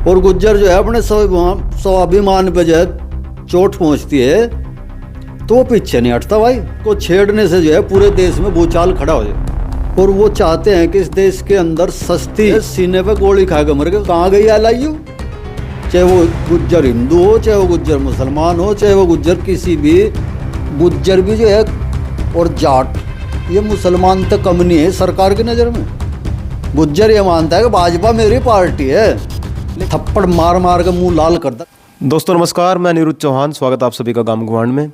और गुज्जर जो है अपने स्वाभिमान पे जो है चोट पहुंचती है तो वो पीछे नहीं हटता भाई। को छेड़ने से जो है पूरे देश में भूचाल खड़ा हो जाए। और वो चाहते हैं कि इस देश के अंदर सस्ती सीने पे गोली खा के मर गए। कहाँ गई एलआईयू? चाहे वो गुज्जर हिंदू हो, चाहे वो गुज्जर मुसलमान हो, चाहे वो गुज्जर किसी भी, गुज्जर भी जो है और जाट ये मुसलमान तक कम नहीं है सरकार की नज़र में। गुज्जर ये मानता है कि भाजपा मेरी पार्टी है, थप्पड़ मार मार के मुंह लाल कर दे। दोस्तों नमस्कार, मैं अनिरुद्ध चौहान, स्वागत आप सभी का गाम गुवांढ में।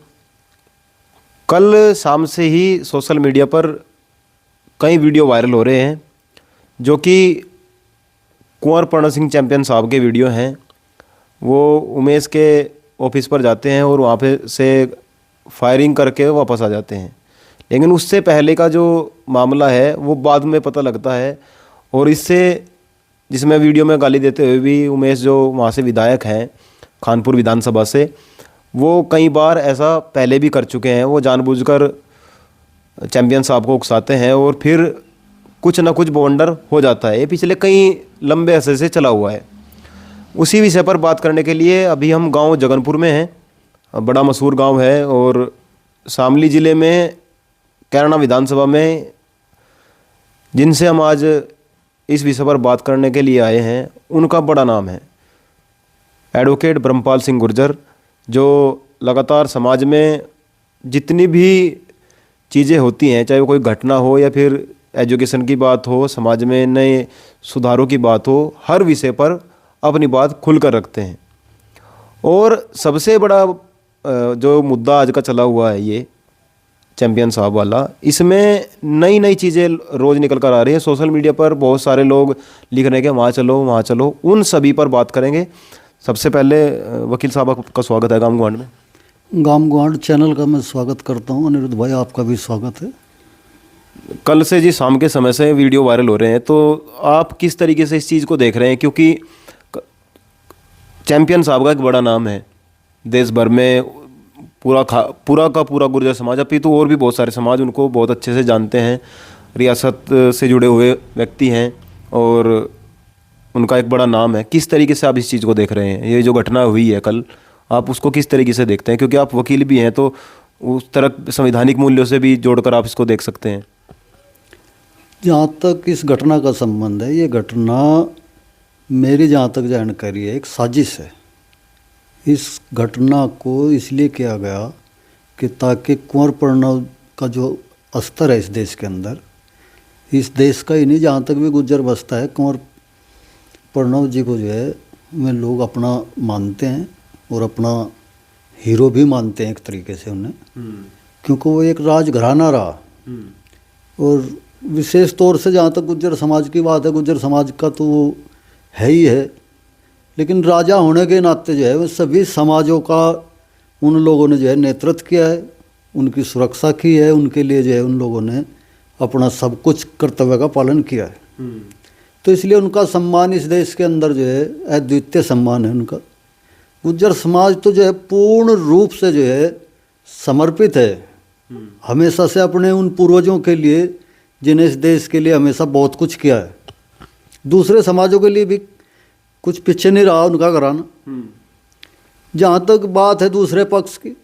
कल शाम से ही सोशल मीडिया पर कई वीडियो वायरल हो रहे हैं जो कि कुंवर पर्ण सिंह चैंपियन साहब के वीडियो हैं। वो उमेश के ऑफिस पर जाते हैं और वहाँ पे से फायरिंग करके वापस आ जाते हैं, लेकिन उससे पहले का जो मामला है वो बाद में पता लगता है। और इससे जिसमें वीडियो में गाली देते हुए भी उमेश जो वहाँ से विधायक हैं खानपुर विधानसभा से, वो कई बार ऐसा पहले भी कर चुके हैं। वो जानबूझकर चैंपियन साहब को उकसाते हैं और फिर कुछ ना कुछ बवंडर हो जाता है। ये पिछले कई लंबे अरसे से चला हुआ है। उसी विषय पर बात करने के लिए अभी हम गांव जगनपुर में हैं। बड़ा मशहूर गांव है और शामली ज़िले में कैराना विधानसभा में जिनसे हम आज इस विषय पर बात करने के लिए आए हैं, उनका बड़ा नाम है एडवोकेट ब्रह्मपाल सिंह गुर्जर, जो लगातार समाज में जितनी भी चीज़ें होती हैं, चाहे वो कोई घटना हो या फिर एजुकेशन की बात हो, समाज में नए सुधारों की बात हो, हर विषय पर अपनी बात खुलकर रखते हैं। और सबसे बड़ा जो मुद्दा आज का चला हुआ है ये चैंपियन साहब वाला, इसमें नई नई चीज़ें रोज़ निकल कर आ रही हैं। सोशल मीडिया पर बहुत सारे लोग लिख रहे हैं कि वहाँ चलो, उन सभी पर बात करेंगे। सबसे पहले वकील साहब आपका स्वागत है गाम गुवांढ में। गाम गुवांढ चैनल का मैं स्वागत करता हूँ। अनिरुद्ध भाई आपका भी स्वागत है। कल से जी शाम के समय से वीडियो वायरल हो रहे हैं, तो आप किस तरीके से इस चीज़ को देख रहे हैं? क्योंकि चैंपियन साहब का एक बड़ा नाम है देश भर में, पूरा का पूरा गुर्जर समाज, अभी तो और भी बहुत सारे समाज उनको बहुत अच्छे से जानते हैं, रियासत से जुड़े हुए व्यक्ति हैं और उनका एक बड़ा नाम है। किस तरीके से आप इस चीज़ को देख रहे हैं? ये जो घटना हुई है कल, आप उसको किस तरीके से देखते हैं? क्योंकि आप वकील भी हैं, तो उस तरह संवैधानिक मूल्यों से भी जोड़कर आप इसको देख सकते हैं। जहाँ तक इस घटना का संबंध है, ये घटना मेरी जहाँ तक जानकारी है एक साजिश है। इस घटना को इसलिए किया गया कि ताकि कुंवर पर्ण का जो स्तर है इस देश के अंदर, इस देश का ही नहीं, जहाँ तक भी गुज्जर बसता है, कुंवर पर्ण जी को जो है में लोग अपना मानते हैं और अपना हीरो भी मानते हैं एक तरीके से उन्हें, क्योंकि वो एक राजघराना रहा। और विशेष तौर से जहाँ तक गुज्जर समाज की बात है, गुज्जर समाज का तो वो है ही है, लेकिन राजा होने के नाते जो है वो सभी समाजों का उन लोगों ने जो है नेतृत्व किया है, उनकी सुरक्षा की है, उनके लिए जो है उन लोगों ने अपना सब कुछ कर्तव्य का पालन किया है। तो इसलिए उनका सम्मान इस देश के अंदर जो है अद्वितीय सम्मान है उनका। गुज्जर समाज तो जो है पूर्ण रूप से जो है समर्पित है हमेशा से अपने उन पूर्वजों के लिए जिन्हें इस देश के लिए हमेशा बहुत कुछ किया है। दूसरे समाजों के लिए भी कुछ पीछे नहीं रहा उनका घराना। जहाँ तक बात है दूसरे पक्ष की,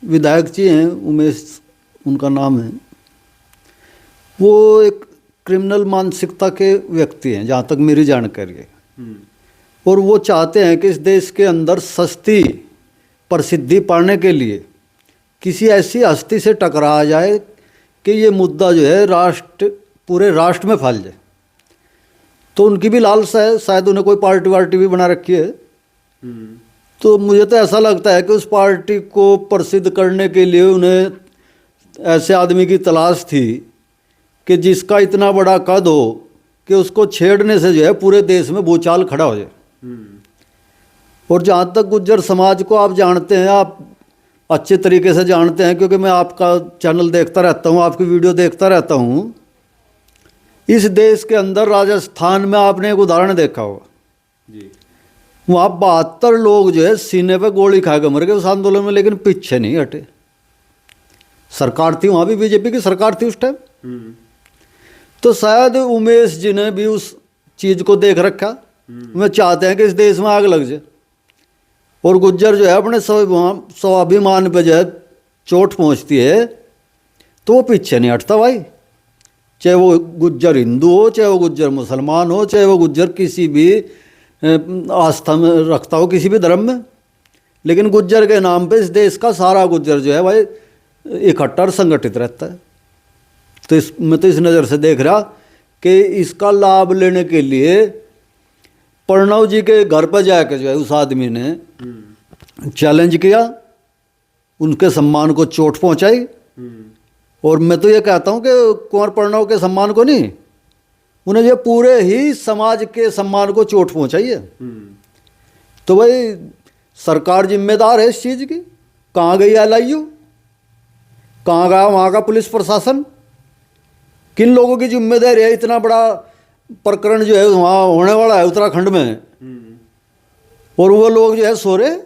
विधायक जी हैं उमेश उनका नाम है, वो एक क्रिमिनल मानसिकता के व्यक्ति हैं जहाँ तक मेरी जानकारी है। और वो चाहते हैं कि इस देश के अंदर सस्ती प्रसिद्धि पाने के लिए किसी ऐसी हस्ती से टकराया जाए कि ये मुद्दा जो है पूरे राष्ट्र में फैल जाए। तो उनकी भी लालसा है, शायद उन्हें कोई पार्टी भी बना रखी है। तो मुझे तो ऐसा लगता है कि उस पार्टी को प्रसिद्ध करने के लिए उन्हें ऐसे आदमी की तलाश थी कि जिसका इतना बड़ा कद हो कि उसको छेड़ने से जो है पूरे देश में भूचाल खड़ा हो जाए। और जहाँ तक गुज्जर समाज को आप जानते हैं, आप अच्छे तरीके से जानते हैं क्योंकि मैं आपका चैनल देखता रहता हूँ, आपकी वीडियो देखता रहता हूँ। इस देश के अंदर राजस्थान में आपने एक उदाहरण देखा होगा जी, वहाँ 72 लोग जो है सीने पे गोली खा के मर गए उस आंदोलन में, लेकिन पीछे नहीं हटे। सरकार थी वहाँ भी, बीजेपी की सरकार थी उस टाइम। तो शायद उमेश जी ने भी उस चीज़ को देख रखा वे चाहते हैं कि इस देश में आग लग जाए। और गुज्जर जो है अपने स्वाभिमान पे जो है चोट पहुंचती है तो वो पीछे नहीं हटता भाई, चाहे वो गुज्जर हिंदू हो, चाहे वो गुज्जर मुसलमान हो, चाहे वो गुज्जर किसी भी आस्था में रखता हो, किसी भी धर्म में। लेकिन गुज्जर के नाम पे इस देश का सारा गुज्जर जो है भाई इकट्ठा और संगठित रहता है। तो मैं तो इस नज़र से देख रहा कि इसका लाभ लेने के लिए प्रणव जी के घर पर जाकर जो है उस आदमी ने चैलेंज किया, उनके सम्मान को चोट पहुंचाई। और मैं तो ये कहता हूं कि कुंवर प्रणव के सम्मान को नहीं, उन्हें ये पूरे ही समाज के सम्मान को चोट पहुंचाई है। तो भाई सरकार जिम्मेदार है इस चीज़ की। कहाँ गई LIU, कहाँ गया वहाँ का पुलिस प्रशासन, किन लोगों की जिम्मेदारी है? इतना बड़ा प्रकरण जो है वहाँ होने वाला है उत्तराखंड में, और वो लोग जो है सो रहे।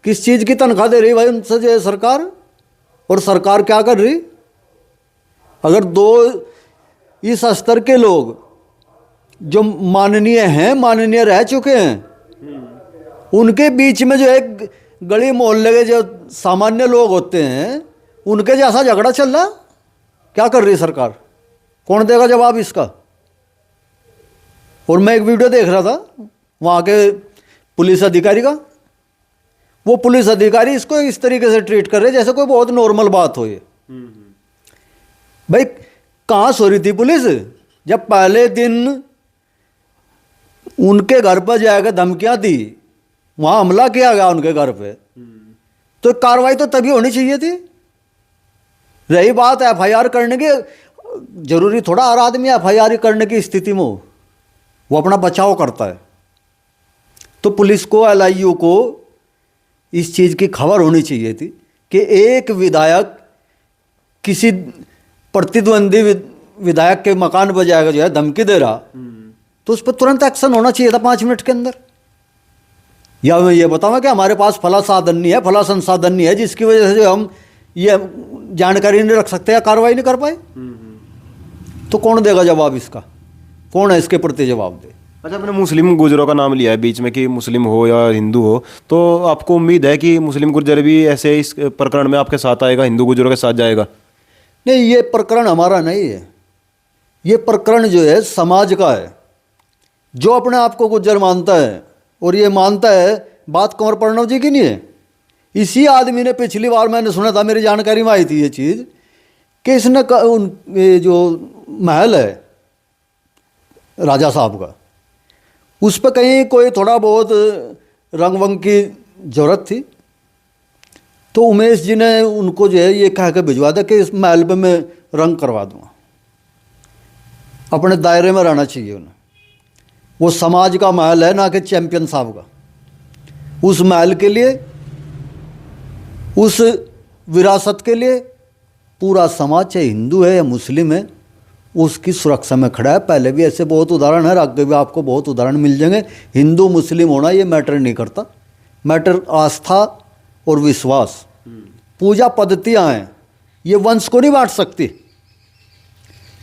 किस चीज़ की तनख्वाह दे रही भाई उनसे जो है सरकार? और सरकार क्या कर रही? अगर दो इस स्तर के लोग जो माननीय हैं, माननीय रह चुके हैं, उनके बीच में जो है गली मोहल्ले के जो सामान्य लोग होते हैं उनके जैसा झगड़ा चल रहा, क्या कर रही सरकार? कौन देगा जवाब इसका? और मैं एक वीडियो देख रहा था वहाँ के पुलिस अधिकारी का, वो पुलिस अधिकारी इसको इस तरीके से ट्रीट कर रहे जैसे कोई बहुत नॉर्मल बात हो ये। भाई कहाँ सो रही थी पुलिस जब पहले दिन उनके घर पर जाकर धमकियां दी, वहाँ हमला किया गया उनके घर पे, तो कार्रवाई तो तभी होनी चाहिए थी। रही बात FIR करने की, जरूरी थोड़ा हर आदमी FIR करने की स्थिति में हो, वो अपना बचाव करता है। तो पुलिस को, LIU को इस चीज़ की खबर होनी चाहिए थी कि एक विधायक किसी प्रतिद्वंदी विधायक के मकान पर जाएगा जो है धमकी दे रहा, तो उस पर तुरंत एक्शन होना चाहिए था 5 मिनट के अंदर। या मैं ये बताऊँ कि हमारे पास फला साधन नहीं है, फला संसाधन नहीं है, जिसकी वजह से जो हम ये जानकारी नहीं रख सकते या कार्रवाई नहीं कर पाए, तो कौन देगा जवाब इसका? कौन है इसके प्रति जवाब दे? अच्छा, आपने मुस्लिम गुजरों का नाम लिया है बीच में कि मुस्लिम हो या हिंदू हो, तो आपको उम्मीद है कि मुस्लिम गुजर भी ऐसे इस प्रकरण में आपके साथ आएगा, हिंदू गुजरों के साथ जाएगा? नहीं, ये प्रकरण हमारा नहीं है। ये प्रकरण जो है समाज का है। जो अपने आप को गुज्जर मानता है और ये मानता है, बात कुंवर प्रणव जी की नहीं है। इसी आदमी ने पिछली बार मैंने सुना था, मेरी जानकारी में आई थी ये चीज़, कि इसने ये जो महल है राजा साहब का, उस पर कहीं कोई थोड़ा बहुत रंग वंग की जरूरत थी, तो उमेश जी ने उनको जो है ये कह के भिजवा दिया कि इस महल पे मैं रंग करवा दूंगा। अपने दायरे में रहना चाहिए उन्हें। वो समाज का महल है, ना कि चैंपियन साहब का। उस महल के लिए, उस विरासत के लिए पूरा समाज, चाहे हिंदू है या मुस्लिम है, उसकी सुरक्षा में खड़ा है। पहले भी ऐसे बहुत उदाहरण है, आगे भी आपको बहुत उदाहरण मिल जाएंगे। हिंदू मुस्लिम होना ये मैटर नहीं करता, मैटर आस्था और विश्वास। पूजा पद्धतियाँ हैं, ये वंश को नहीं बांट सकती।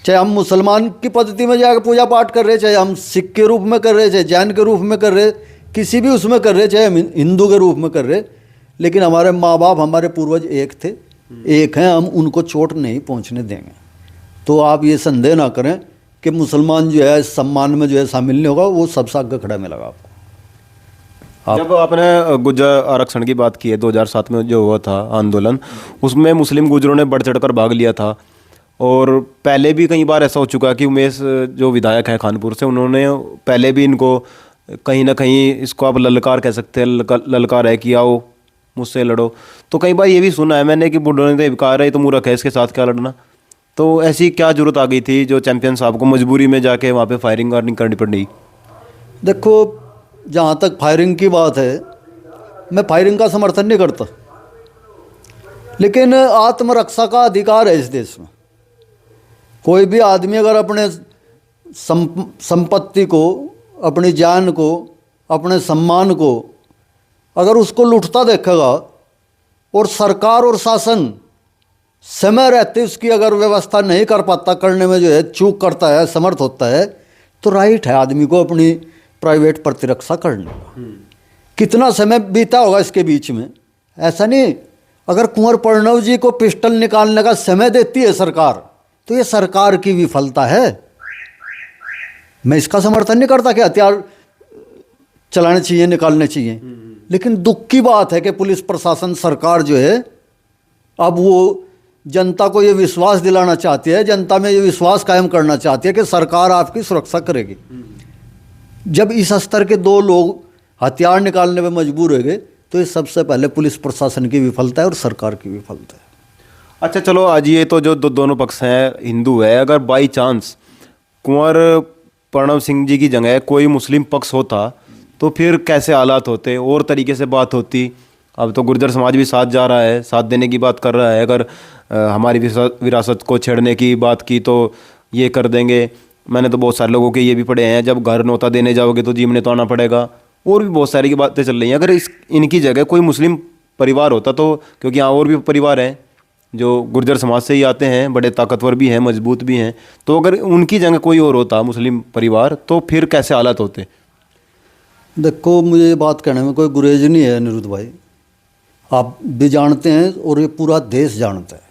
चाहे हम मुसलमान की पद्धति में जाकर पूजा पाठ कर रहे, चाहे हम सिख के रूप में कर रहे, चाहे जैन के रूप में कर रहे, किसी भी उसमें कर रहे, चाहे हम हिंदू के रूप में कर रहे, लेकिन हमारे माँ बाप, हमारे पूर्वज एक थे, एक हैं, हम उनको चोट नहीं पहुँचने देंगे। तो आप ये संदेह ना करें कि मुसलमान जो है सम्मान में जो है शामिल नहीं होगा, वो सबसे आगे खड़ा मिलेगा आपको। जब आपने गुज्जर आरक्षण की बात की है, 2007 में जो हुआ था आंदोलन, उसमें मुस्लिम गुजरों ने बढ़ चढ़कर भाग लिया था। और पहले भी कई बार ऐसा हो चुका कि उमेश जो विधायक हैं खानपुर से, उन्होंने पहले भी इनको कहीं ना कहीं, इसको आप ललकार कह सकते हैं, ललकार है कि आओ मुझसे लड़ो। तो कई बार ये भी सुना है मैंने कि बुढ़ों ने तो कहा रहे तो मूर्ख है, इसके साथ क्या लड़ना। तो ऐसी क्या जरूरत आ गई थी जो चैंपियन साहब को मजबूरी में जाके वहाँ पे फायरिंग करनी पड़ी? देखो, जहाँ तक फायरिंग की बात है, मैं फायरिंग का समर्थन नहीं करता, लेकिन आत्मरक्षा का अधिकार है इस देश में। कोई भी आदमी अगर अपने संपत्ति को, अपनी जान को, अपने सम्मान को अगर उसको लूटता देखेगा और सरकार और शासन समय रहते उसकी अगर व्यवस्था नहीं कर पाता, करने में जो है चूक करता है, समर्थ होता है, तो राइट है आदमी को अपनी प्राइवेट प्रतिरक्षा करने का। कितना समय बीता होगा इसके बीच में, ऐसा नहीं। अगर कुंवर प्रणव जी को पिस्टल निकालने का समय देती है सरकार, तो ये सरकार की विफलता है। मैं इसका समर्थन नहीं करता कि हथियार चलाने चाहिए, निकालने चाहिए, लेकिन दुख की बात है कि पुलिस प्रशासन, सरकार जो है, अब वो जनता को ये विश्वास दिलाना चाहती है, जनता में ये विश्वास कायम करना चाहती है कि सरकार आपकी सुरक्षा करेगी। जब इस स्तर के दो लोग हथियार निकालने में मजबूर हो गए, तो ये सबसे पहले पुलिस प्रशासन की विफलता है और सरकार की विफलता है। अच्छा चलो, आज ये तो जो दोनों पक्ष हैं हिंदू है, अगर बाई चांस कुंवर प्रणव सिंह जी की जगह कोई मुस्लिम पक्ष होता तो फिर कैसे हालात होते और तरीके से बात होती। अब तो गुर्जर समाज भी साथ जा रहा है, साथ देने की बात कर रहा है। अगर हमारी विरासत को छेड़ने की बात की तो ये कर देंगे। मैंने तो बहुत सारे लोगों के ये भी पढ़े हैं, जब घर न्योता देने जाओगे तो जीमने तो आना पड़ेगा, और भी बहुत सारी की बातें चल रही हैं। अगर इनकी जगह कोई मुस्लिम परिवार होता तो, क्योंकि यहाँ और भी परिवार हैं जो गुर्जर समाज से ही आते हैं, बड़े ताकतवर भी हैं, मजबूत भी हैं, तो अगर उनकी जगह कोई और होता मुस्लिम परिवार, तो फिर कैसे हालात होते? देखो, मुझे ये बात कहने में कोई गुरेज नहीं है अनिरुद्ध भाई, आप भी जानते हैं और ये पूरा देश जानता है।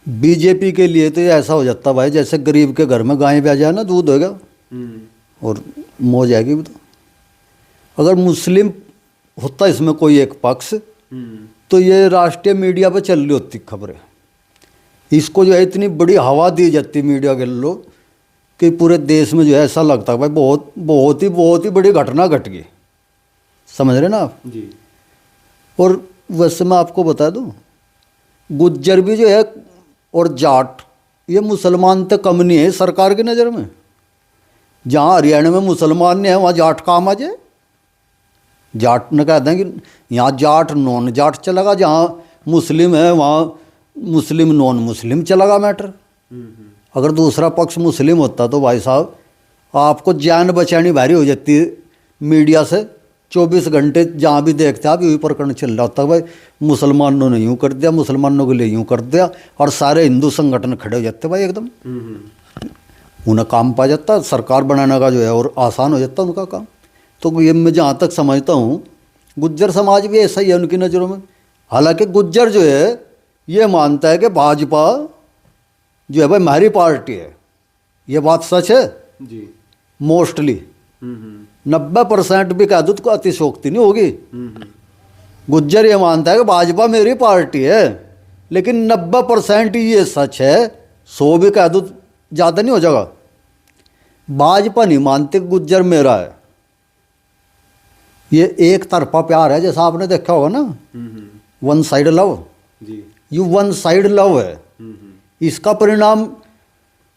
बीजेपी के लिए तो ये ऐसा हो जाता भाई, जैसे गरीब के घर में गाय ब्याह जाए ना, दूध होगा और मौज आएगी भी। तो अगर मुस्लिम होता इसमें कोई एक पक्ष, तो ये राष्ट्रीय मीडिया पे चल रही होती खबरें। इसको जो है इतनी बड़ी हवा दी जाती मीडिया के लोग कि पूरे देश में जो है ऐसा लगता है भाई बहुत ही बड़ी घटना घट गई। समझ रहे ना आप जी। और वैसे मैं आपको बता दूं, गुज्जर भी जो है और जाट, ये मुसलमान तो कम नहीं है सरकार की नज़र में। जहाँ हरियाणा में मुसलमान नहीं है वहाँ जाट काम आ जाए। जाट ने कहते हैं कि यहाँ जाट नॉन जाट चलेगा, जहाँ मुस्लिम है वहाँ मुस्लिम नॉन मुस्लिम चलेगा मैटर। अगर दूसरा पक्ष मुस्लिम होता तो भाई साहब आपको जान बचानी भारी हो जाती है मीडिया से। 24 घंटे जहाँ भी देखते आप यही प्रकरण चल रहा होता, भाई मुसलमानों ने यूँ कर दिया, मुसलमानों के लिए यूँ कर दिया, और सारे हिंदू संगठन खड़े हो जाते भाई एकदम। उन्हें काम पा जाता, सरकार बनाने का जो है और आसान हो जाता उनका काम। तो ये मैं जहाँ तक समझता हूँ, गुज्जर समाज भी ऐसा ही है उनकी नज़रों में। हालांकि गुज्जर जो है ये मानता है कि भाजपा जो है भाई हमारी पार्टी है। ये बात सच है जी। मोस्टली 90% भी कह दो तो अतिशोक्ति नहीं होगी। गुज्जर ये मानता है कि भाजपा मेरी पार्टी है, लेकिन 90% ये सच है, 100 भी कह दो ज़्यादा नहीं हो जाएगा। भाजपा नहीं मानते गुज्जर मेरा है। ये एक तरफा प्यार है, जैसा आपने देखा होगा ना, वन साइड लव जी। ये वन साइड लव है। इसका परिणाम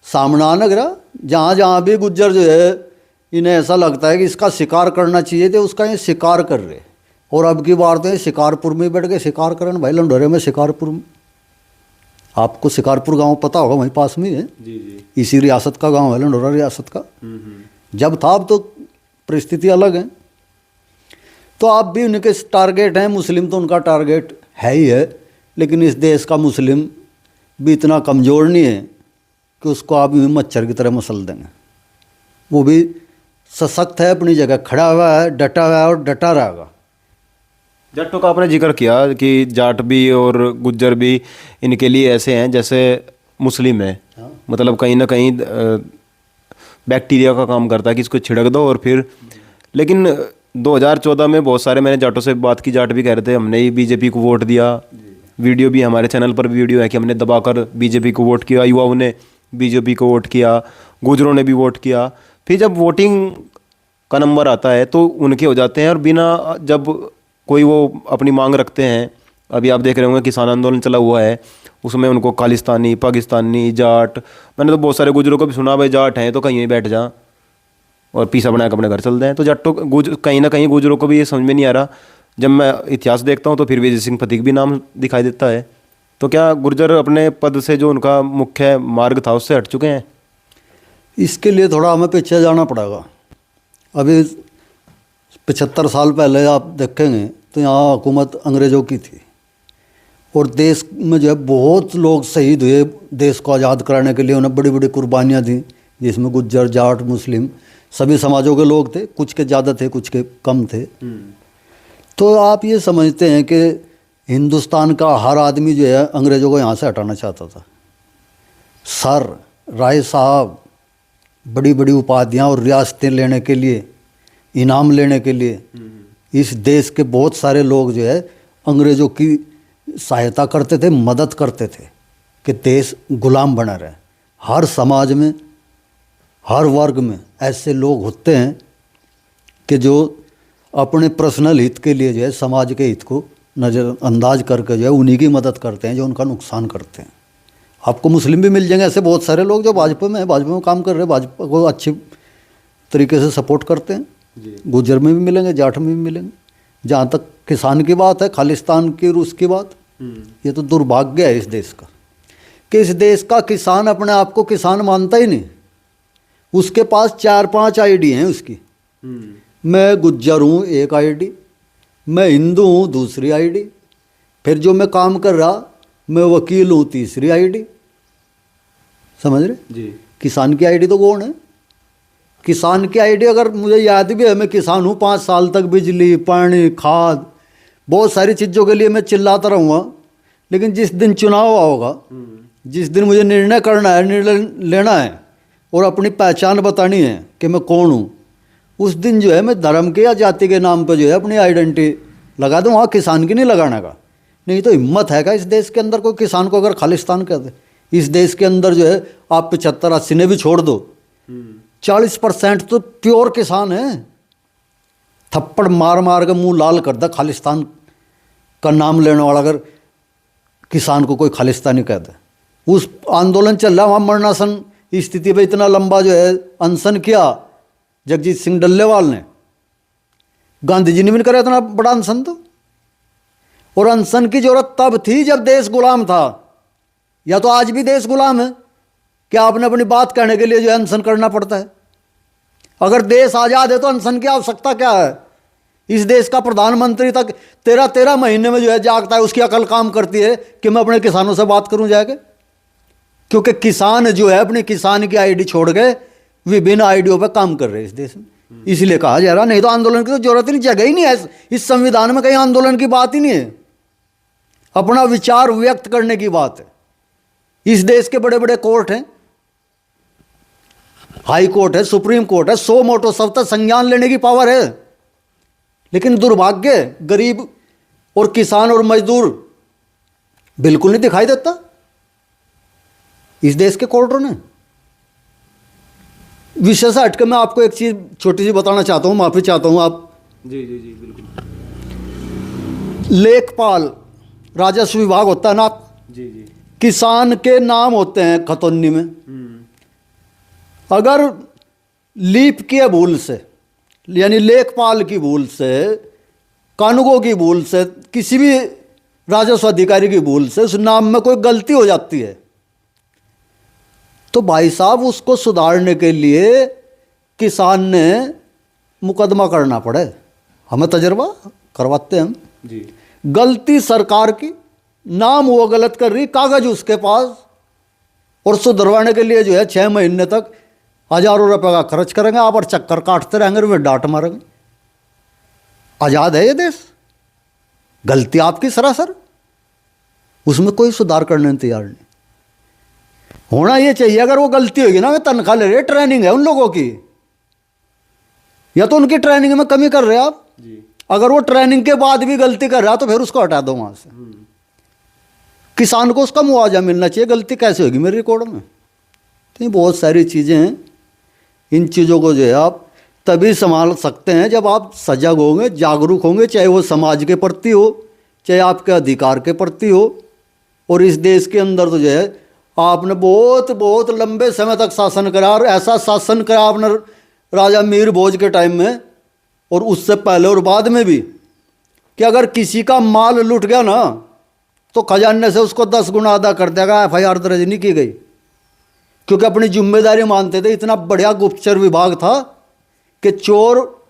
सामने आना गिरा। जहाँ जहाँ भी गुज्जर जो है इन्हें ऐसा लगता है कि इसका शिकार करना चाहिए, तो उसका ये शिकार कर रहे। और अब की बार तो शिकारपुर में बैठ के शिकार करें भाई, लंडोरे में शिकारपुर में। आपको शिकारपुर गांव पता होगा, वहीं पास में है जी जी। इसी रियासत का गांव है, लंडोरा रियासत का। जब था, अब तो परिस्थिति अलग है। तो आप भी उनके टारगेट हैं, मुस्लिम तो उनका टारगेट है ही है, लेकिन इस देश का मुस्लिम भी इतना कमज़ोर नहीं है कि उसको आप यूँ मच्छर की तरह मसल देंगे। वो भी सशक्त है, अपनी जगह खड़ा हुआ है, डटा हुआ है और डटा रहेगा। जाटों का आपने जिक्र किया कि जाट भी और गुज्जर भी इनके लिए ऐसे हैं जैसे मुस्लिम है। मतलब कहीं ना कहीं बैक्टीरिया का काम करता है कि इसको छिड़क दो और फिर। लेकिन 2014 में बहुत सारे मैंने जाटों से बात की, जाट भी कह रहे थे हमने ही बीजेपी को वोट दिया। वीडियो भी हमारे चैनल पर वीडियो है कि हमने दबाकर बीजेपी को वोट किया, युवाओं ने बीजेपी को वोट किया, गुजरों ने भी वोट किया। फिर जब वोटिंग का नंबर आता है तो उनके हो जाते हैं, और बिना जब कोई वो अपनी मांग रखते हैं, अभी आप देख रहे होंगे किसान आंदोलन चला हुआ है, उसमें उनको खालिस्तानी, पाकिस्तानी, जाट, मैंने तो बहुत सारे गुजरों को भी सुना भाई जाट हैं तो कहीं ही बैठ जा और पीसा बना के अपने घर चलते हैं। तो जाटों कहीं ना कहीं गुजरों को भी ये समझ में नहीं आ रहा। जब मैं इतिहास देखता हूँ तो फिर विजय सिंह फतीक भी नाम दिखाई देता है। तो क्या गुर्जर अपने पद से जो उनका मुख्य मार्ग था उससे हट चुके हैं? इसके लिए थोड़ा हमें पीछे जाना पड़ेगा। अभी 75 साल पहले आप देखेंगे तो यहाँ हुकूमत अंग्रेज़ों की थी, और देश में जो है बहुत लोग शहीद हुए देश को आज़ाद कराने के लिए। उन्हें बड़ी बड़ी कुर्बानियाँ दी, जिसमें गुज्जर, जाट, मुस्लिम सभी समाजों के लोग थे, कुछ के ज़्यादा थे कुछ के कम थे। तो आप ये समझते हैं कि हिंदुस्तान का हर आदमी जो है अंग्रेज़ों को यहाँ से हटाना चाहता था। सर, राय साहब बड़ी बड़ी उपाधियाँ और रियासतें लेने के लिए, इनाम लेने के लिए इस देश के बहुत सारे लोग जो है अंग्रेज़ों की सहायता करते थे, मदद करते थे कि देश गुलाम बना रहे। हर समाज में, हर वर्ग में ऐसे लोग होते हैं कि जो अपने पर्सनल हित के लिए जो है समाज के हित को नज़रअंदाज करके जो है उन्हीं की मदद करते हैं जो उनका नुकसान करते हैं। आपको मुस्लिम भी मिल जाएंगे ऐसे बहुत सारे लोग जो भाजपा में काम कर रहे हैं, भाजपा को अच्छी तरीके से सपोर्ट करते हैं। गुज्जर में भी मिलेंगे, जाट में भी मिलेंगे। जहाँ तक किसान की बात है, खालिस्तान की और उसकी बात, ये तो दुर्भाग्य है इस देश का कि इस देश का किसान अपने आप को किसान मानता ही नहीं। उसके पास 4-5 आईडी हैं उसकी। मैं गुज्जर हूँ एक आईडी, मैं हिंदू हूँ दूसरी आईडी, फिर जो मैं काम कर रहा मैं वकील हूँ तीसरी आईडी। समझ रहे जी। किसान की आईडी तो कौन है? किसान की आईडी अगर मुझे याद भी है, मैं किसान हूँ, 5 साल तक बिजली पानी खाद बहुत सारी चीज़ों के लिए मैं चिल्लाता रहूँगा, लेकिन जिस दिन चुनाव होगा, जिस दिन मुझे निर्णय करना है, निर्णय लेना है और अपनी पहचान बतानी है कि मैं कौन हूँ, उस दिन जो है मैं धर्म के या जाति के नाम पर जो है अपनी आइडेंटिटी लगा दूँ। वहाँ किसान की नहीं लगाने का। नहीं तो हिम्मत है क्या इस देश के अंदर कोई किसान को अगर खालिस्तान कहते? इस देश के अंदर जो है आप 75-80 ने भी छोड़ दो, 40% तो प्योर किसान है। थप्पड़ मार मार के मुंह लाल कर दे खालिस्तान का नाम लेने वाला अगर किसान को कोई खालिस्तानी कहते। उस आंदोलन चल रहा, वहाँ मरणासन स्थिति पे इतना लंबा जो है अनशन किया जगजीत सिंह डल्लेवाल ने। गांधी जी ने भी नहीं करा इतना बड़ा अनशन तो। और अनशन की जरूरत तब थी जब देश गुलाम था, या तो आज भी देश गुलाम है कि आपने अपनी बात कहने के लिए जो है अनशन करना पड़ता है। अगर देश आज़ाद है तो अनशन की आवश्यकता क्या है? इस देश का प्रधानमंत्री तक 13 महीने में जो है जागता है, उसकी अकल काम करती है कि मैं अपने किसानों से बात करूं जाके। क्योंकि किसान जो है अपनी किसान की आईडी छोड़ के विभिन्न आईडियों पर काम कर रहे हैं इस देश में, इसलिए कहा जा रहा। नहीं तो आंदोलन की तो जरूरत ही नहीं, जगह ही नहीं है इस संविधान में, कहीं आंदोलन की बात ही नहीं है। अपना विचार व्यक्त करने की बात है। इस देश के बड़े बड़े कोर्ट हैं, हाई कोर्ट है, सुप्रीम कोर्ट है, 100 मोटो सब तक संज्ञान लेने की पावर है। लेकिन दुर्भाग्य गरीब और किसान और मजदूर बिल्कुल नहीं दिखाई देता इस देश के कोर्टों ने। विषय से हटकर मैं आपको एक चीज छोटी सी बताना चाहता हूं, माफी चाहता हूं आप। जी जी जी बिल्कुल। लेखपाल राजस्व विभाग होता है ना, जी जी। किसान के नाम होते हैं खतौनी में। अगर लीप की भूल से, यानी लेखपाल की भूल से, कानूनगो की भूल से, किसी भी राजस्व अधिकारी की भूल से उस नाम में कोई गलती हो जाती है तो भाई साहब उसको सुधारने के लिए किसान ने मुकदमा करना पड़े। हमें तजर्बा करवाते हैं हम जी। गलती सरकार की, नाम वो गलत कर रही, कागज उसके पास, और सुधरवाने के लिए जो है 6 महीने तक हजारों रुपए का खर्च करेंगे आप और चक्कर काटते रहेंगे और वे डांट मारेंगे। आजाद है ये देश? गलती आपकी सरासर, उसमें कोई सुधार करने को तैयार नहीं। होना ये चाहिए अगर वो गलती होगी ना, तनख्वाह ले रहे, ट्रेनिंग है उन लोगों की, या तो उनकी ट्रेनिंग में कमी कर रहे हैं आप जी। अगर वो ट्रेनिंग के बाद भी गलती कर रहा तो फिर उसको हटा दो वहां से। किसान को उसका मुआवजा मिलना चाहिए। गलती कैसे होगी मेरे रिकॉर्ड में? तो ये बहुत सारी चीज़ें हैं। इन चीज़ों को जो है आप तभी संभाल सकते हैं जब आप सजग होंगे, जागरूक होंगे, चाहे वो समाज के प्रति हो, चाहे आपके अधिकार के प्रति हो। और इस देश के अंदर तो जो है आपने बहुत बहुत लंबे समय तक शासन करा, और ऐसा शासन करा आपने राजा मीर भोज के टाइम में और उससे पहले और बाद में भी, कि अगर किसी का माल लूट गया ना तो खजाने से उसको 10 गुना अदा कर देगा। FIR दर्ज नहीं की गई क्योंकि अपनी जिम्मेदारी मानते थे। इतना बढ़िया गुप्तचर विभाग था कि चोर,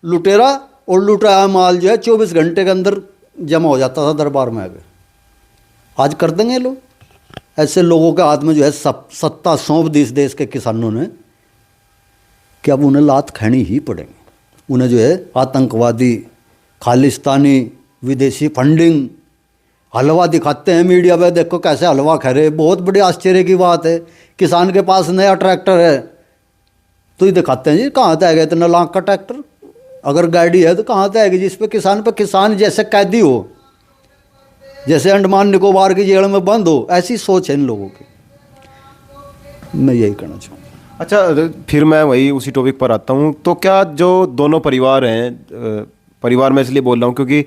लुटेरा और लुटाया माल जो है 24 घंटे के अंदर जमा हो जाता था दरबार में आगे। आज कर देंगे लोग। ऐसे लोगों के हाथ में जो है सत्ता सौंप दी इस देश के किसानों ने कि अब उन्हें लात खानी ही पड़ेगी। उन्हें जो है आतंकवादी, खालिस्तानी, विदेशी फंडिंग, हलवा दिखाते हैं मीडिया पे, देखो कैसे हलवा खा रहे। बहुत बड़ी आश्चर्य की बात है, किसान के पास नया ट्रैक्टर है तो ये दिखाते हैं जी कहाँ से आएगा इतना लाख का ट्रैक्टर। अगर गाड़ी है तो कहाँ से आएगी जिस पे किसान जैसे कैदी हो, जैसे अंडमान निकोबार की जेल में बंद हो, ऐसी सोच है इन लोगों की। मैं यही कहना चाहूँगा। अच्छा, फिर मैं वही उसी टॉपिक पर आता हूँ। तो क्या जो दोनों परिवार हैं, परिवार में इसलिए बोल रहा हूँ क्योंकि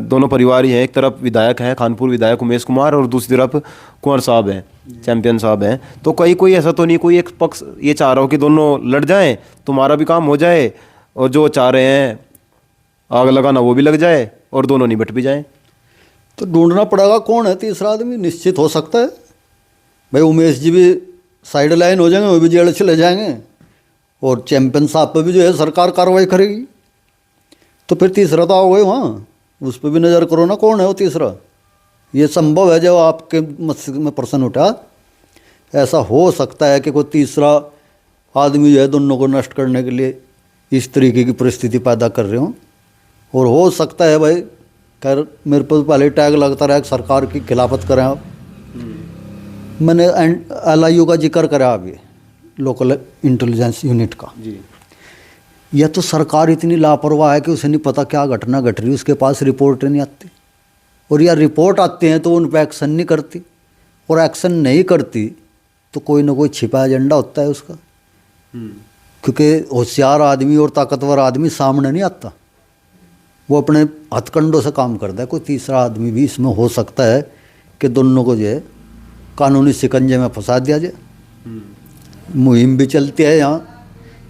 दोनों परिवार ही हैं, एक तरफ विधायक हैं खानपुर विधायक उमेश कुमार और दूसरी तरफ कुंवर साहब हैं, चैंपियन साहब हैं। तो कोई ऐसा तो नहीं कोई एक पक्ष ये चाह रहा हो कि दोनों लड़ जाएं, तुम्हारा भी काम हो जाए, और जो चाह रहे हैं आग लगाना वो भी लग जाए और दोनों निपट भी जाएं? तो ढूंढना पड़ेगा कौन है तीसरा आदमी। निश्चित हो सकता है भाई उमेश जी भी साइड लाइन हो जाएंगे, वो भी जेल चले जाएंगे, और चैंपियन साहब पे भी जो है सरकार कार्रवाई करेगी। तो फिर तीसरा तो आओगे वहाँ, उस पर भी नज़र करो ना कौन है वो तीसरा। ये संभव है जो आपके मस्तिष्क में प्रश्न उठा, ऐसा हो सकता है कि कोई तीसरा आदमी जो है दोनों को नष्ट करने के लिए इस तरीके की परिस्थिति पैदा कर रहे हो। और हो सकता है भाई, खैर मेरे पर पहले टैग लगता रहा कि सरकार की खिलाफत करें आप। मैंने LIU का जिक्र करा अभी, लोकल इंटेलिजेंस यूनिट का जी। यह तो सरकार इतनी लापरवाह है कि उसे नहीं पता क्या घटना घट रही, उसके पास रिपोर्ट नहीं आती, और या रिपोर्ट आती हैं तो उन पर एक्शन नहीं करती, और एक्शन नहीं करती तो कोई ना कोई छिपा एजेंडा होता है उसका। क्योंकि होशियार आदमी और ताकतवर आदमी सामने नहीं आता, वो अपने हथकंडों से काम करता है। कोई तीसरा आदमी भी इसमें हो सकता है कि दोनों को जो है कानूनी शिकंजे में फंसा दिया जाए। मुहिम भी चलती है यहाँ,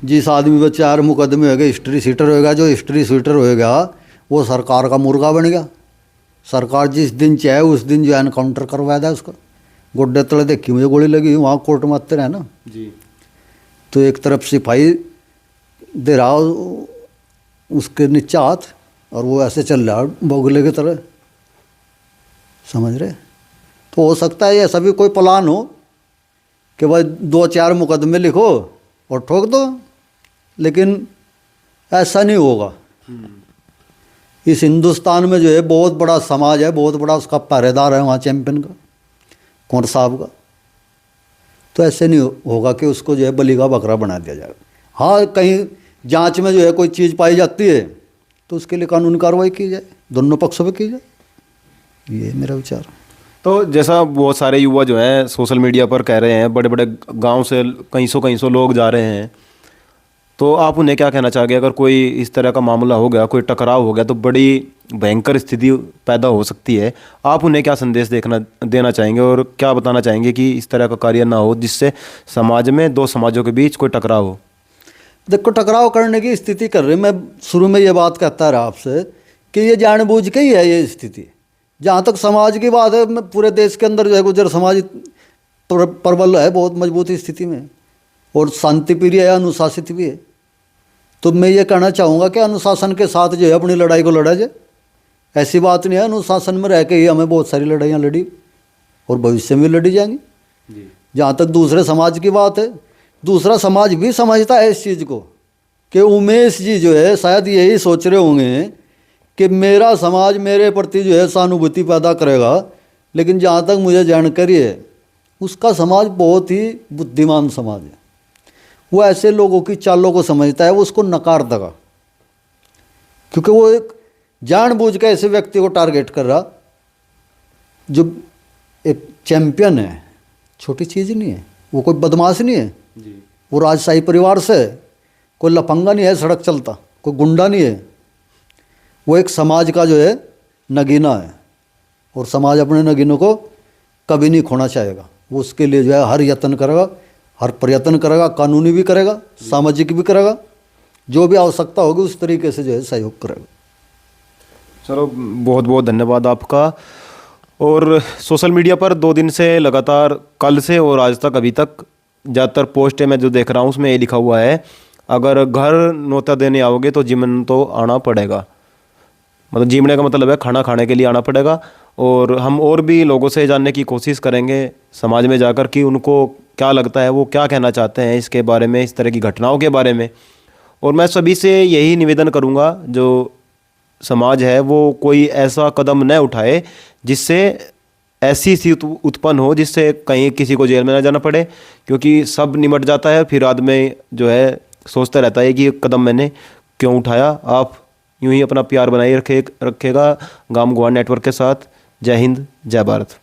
जिस आदमी पर 4 मुकदमे हो गए, हिस्ट्री सीटर होएगा, जो हिस्ट्री सीटर होएगा वो सरकार का मुर्गा बन गया। सरकार जिस दिन चाहे उस दिन जो है एनकाउंटर करवा दें उसका। गोड्डे तले देखी मुझे गोली लगी, वहाँ कोर्ट में आते रहे ना जी। तो एक तरफ सिपाही दे रहा उसके नीचे हाथ, और वो ऐसे चल रहा बोगले की तरह, समझ रहे। तो हो सकता है ऐसा भी कोई प्लान हो कि भाई 2-4 मुकदमे लिखो और ठोक दो, लेकिन ऐसा नहीं होगा। इस हिंदुस्तान में जो है बहुत बड़ा समाज है, बहुत बड़ा उसका पहरेदार है वहाँ चैंपियन का, कुंवर साहब का। तो ऐसे नहीं होगा कि उसको जो है बलि का बकरा बना दिया जाएगा। हाँ, कहीं जांच में जो है कोई चीज़ पाई जाती है तो उसके लिए कानूनी कार्रवाई की जाए, दोनों पक्षों पे की जाए, ये है मेरा विचार। तो जैसा बहुत सारे युवा जो हैं सोशल मीडिया पर कह रहे हैं, बड़े बड़े गांव से कई सौ लोग जा रहे हैं, तो आप उन्हें क्या कहना चाहोगे? अगर कोई इस तरह का मामला हो गया, कोई टकराव हो गया, तो बड़ी भयंकर स्थिति पैदा हो सकती है। आप उन्हें क्या संदेश देना चाहेंगे और क्या बताना चाहेंगे कि इस तरह का कार्य ना हो जिससे समाज में दो समाजों के बीच कोई टकराव हो? देखो, टकराव करने की स्थिति कर रही, मैं शुरू में ये बात कहता रहा आपसे कि ये जानबूझ के ही है ये स्थिति। जहाँ तक समाज की बात है, मैं पूरे देश के अंदर जो है गुर्जर समाज प्रबल है, बहुत मजबूत स्थिति में, और शांति प्रिय है, अनुशासित भी है। तो मैं ये कहना चाहूँगा कि अनुशासन के साथ जो है अपनी लड़ाई को लड़ा जाए। ऐसी बात नहीं है, अनुशासन में रह के ही हमें बहुत सारी लड़ाइयाँ लड़ी और भविष्य में लड़ी जाएंगी। जहाँ तक दूसरे समाज की बात है, दूसरा समाज भी समझता है इस चीज़ को कि उमेश जी जो है शायद यही सोच रहे होंगे कि मेरा समाज मेरे प्रति जो है सहानुभूति पैदा करेगा, लेकिन जहाँ तक मुझे जानकारी है उसका समाज बहुत ही बुद्धिमान समाज है। वो ऐसे लोगों की चालों को समझता है, वो उसको नकार देगा, क्योंकि वो एक जानबूझ के ऐसे व्यक्ति को टारगेट कर रहा जो एक चैंपियन है। छोटी चीज़ नहीं है, वो कोई बदमाश नहीं है जी। वो राजशाही परिवार से कोई लफंगा नहीं है, सड़क चलता कोई गुंडा नहीं है। वो एक समाज का जो है नगीना है, और समाज अपने नगीनों को कभी नहीं खोना चाहेगा। वो उसके लिए जो है हर यत्न करेगा, हर प्रयत्न करेगा, कानूनी भी करेगा, सामाजिक भी करेगा, जो भी आवश्यकता होगी उस तरीके से जो है सहयोग करेगा। चलो, बहुत बहुत धन्यवाद आपका। और सोशल मीडिया पर 2 दिन से लगातार, कल से और आज तक, अभी तक ज़्यादातर पोस्टें मैं जो देख रहा हूँ उसमें ये लिखा हुआ है, अगर घर न्योता देने आओगे तो जिमन तो आना पड़ेगा। मतलब जीवने का मतलब है खाना खाने के लिए आना पड़ेगा। और हम और भी लोगों से जानने की कोशिश करेंगे समाज में जाकर कि उनको क्या लगता है, वो क्या कहना चाहते हैं इसके बारे में, इस तरह की घटनाओं के बारे में। और मैं सभी से यही निवेदन करूंगा, जो समाज है वो कोई ऐसा कदम न उठाए जिससे ऐसी स्थिति उत्पन्न हो जिससे कहीं किसी को जेल में ना जाना पड़े, क्योंकि सब निमट जाता है फिर आदमी जो है सोचता रहता है कि ये कदम मैंने क्यों उठाया। आप यूं ही अपना प्यार बनाए रखेगा गाम गवान नेटवर्क के साथ। जय हिंद, जय भारत।